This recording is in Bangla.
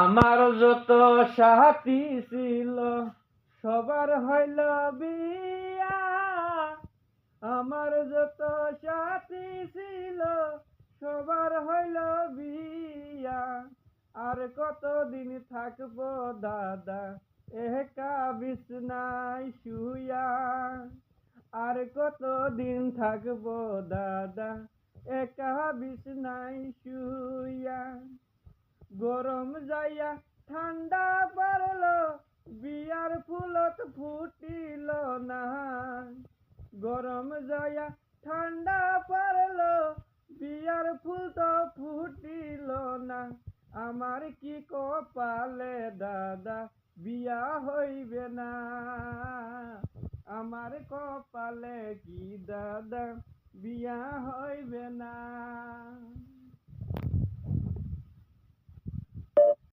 আমার যত সাথী ছিল সবার হইল বিয়া। আমার যত সাথী ছিল সবার হইল বিয়া। আর কতদিন থাকবো দাদা একা বিছনায় শুয়া। আর কতদিন থাকবো দাদা একা বিছনায় শুয়া। গরম যাইয়া ঠান্ডা পারলো বিয়ার ফুলত ফুটিল না। গরম যাইয়া ঠান্ডা পারলো বিয়ার ফুল তো ফুটিল না। আমার কি কপালে দাদা বিয়া হইবে না। আমার কপালে কি দাদা বিয়া হইবে না।